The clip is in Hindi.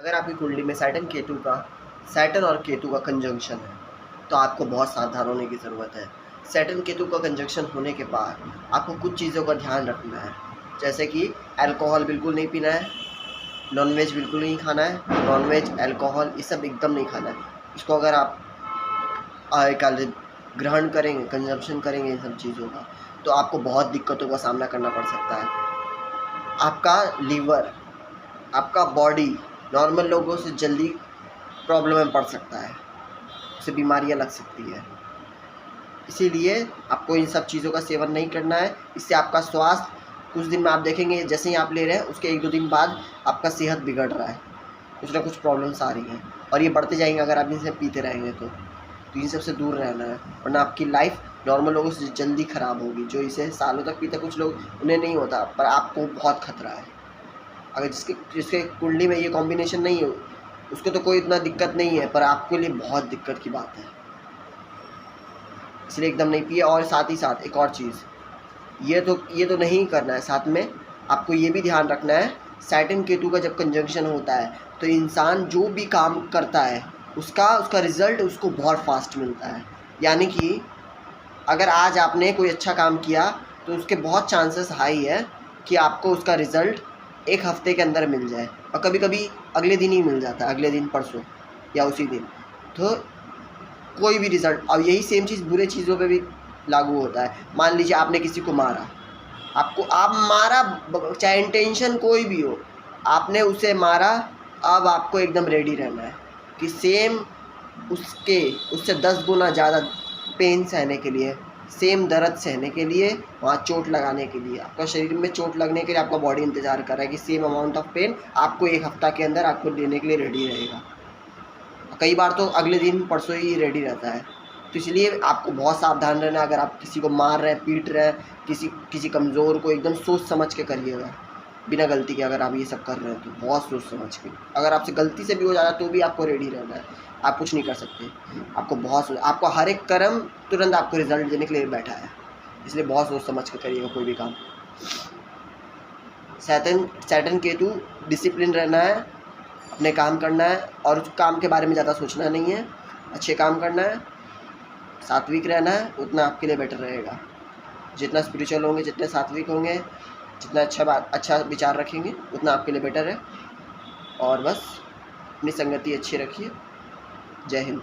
अगर आपकी कुंडली में सैटर्न और केतु का कंजंक्शन है तो आपको बहुत सावधान होने की ज़रूरत है। सैटर्न केतु का कंजंक्शन होने के बाद आपको कुछ चीज़ों का ध्यान रखना है, जैसे कि अल्कोहल बिल्कुल नहीं पीना है, नॉनवेज बिल्कुल नहीं खाना है। नॉनवेज, अल्कोहल ये सब एकदम नहीं खाना है। इसको अगर आप आयकाल ग्रहण करेंगे, कंजम्पशन करेंगे इन सब चीज़ों का, तो आपको बहुत दिक्कतों का सामना करना पड़ सकता है। आपका लीवर, आपका बॉडी नॉर्मल लोगों से जल्दी प्रॉब्लम में पड़ सकता है, उससे बीमारियां लग सकती है। इसीलिए आपको इन सब चीज़ों का सेवन नहीं करना है। इससे आपका स्वास्थ्य कुछ दिन में आप देखेंगे, जैसे ही आप ले रहे हैं उसके 1-2 दिन बाद आपका सेहत बिगड़ रहा है, कुछ ना कुछ प्रॉब्लम्स आ रही हैं और ये बढ़ते जाएंगे अगर आप इनसे पीते रहेंगे तो इन सब से दूर रहना है, वरना आपकी लाइफ नॉर्मल लोगों से जल्दी ख़राब होगी। जो इसे सालों तक पीते कुछ लोग, उन्हें नहीं होता, पर आपको बहुत खतरा है। अगर जिसके जिसके कुंडली में ये कॉम्बिनेशन नहीं है उसको तो कोई इतना दिक्कत नहीं है, पर आपके लिए बहुत दिक्कत की बात है। इसलिए एकदम नहीं पिए। और साथ ही साथ एक और चीज़, ये तो नहीं करना है, साथ में आपको ये भी ध्यान रखना है, सैटर्न केतु का जब कंजंक्शन होता है तो इंसान जो भी काम करता है उसका रिज़ल्ट उसको बहुत फास्ट मिलता है। यानी कि अगर आज आपने कोई अच्छा काम किया तो उसके बहुत चांसेस हाई है कि आपको उसका रिज़ल्ट 1 हफ़्ते के अंदर मिल जाए, और कभी कभी अगले दिन ही मिल जाता है, अगले दिन, परसों या उसी दिन। तो कोई भी रिज़ल्ट, और यही सेम चीज़ बुरे चीज़ों पे भी लागू होता है। मान लीजिए आपने किसी को मारा, आप मारा, चाहे इंटेंशन कोई भी हो, आपने उसे मारा, अब आपको एकदम रेडी रहना है कि सेम उससे 10 गुना ज़्यादा पेन सहने के लिए, सेम दर्द सहने के लिए, वहाँ चोट लगाने के लिए, आपका शरीर में चोट लगने के लिए आपका बॉडी इंतज़ार कर रहा है कि सेम अमाउंट ऑफ पेन आपको 1 हफ्ता के अंदर आपको देने के लिए रेडी रहेगा। कई बार तो अगले दिन, परसों ही रेडी रहता है। तो इसलिए आपको बहुत सावधान रहना है। अगर आप किसी को मार रहे हैं, पीट रहे हैं, किसी कमज़ोर को, एकदम सोच समझ के करिएगा, बिना गलती के। अगर आप ये सब कर रहे हैं तो बहुत सोच समझ के। अगर आपसे गलती से भी हो जाता है तो भी आपको रेडी रहना है, आप कुछ नहीं कर सकते। आपको हर एक कर्म तुरंत आपको रिजल्ट देने के लिए बैठा है, इसलिए बहुत सोच समझ के करिएगा कोई भी काम। सैटर्न केतु, डिसिप्लिन रहना है, अपने काम करना है और उस काम के बारे में ज़्यादा सोचना नहीं है, अच्छे काम करना है, सात्विक रहना है, उतना आपके लिए बेटर रहेगा। जितना स्पिरिचुअल होंगे, जितने सात्विक होंगे, जितना अच्छा विचार रखेंगे, उतना आपके लिए बेटर है। और बस अपनी संगति अच्छी रखिए। जय हिंद।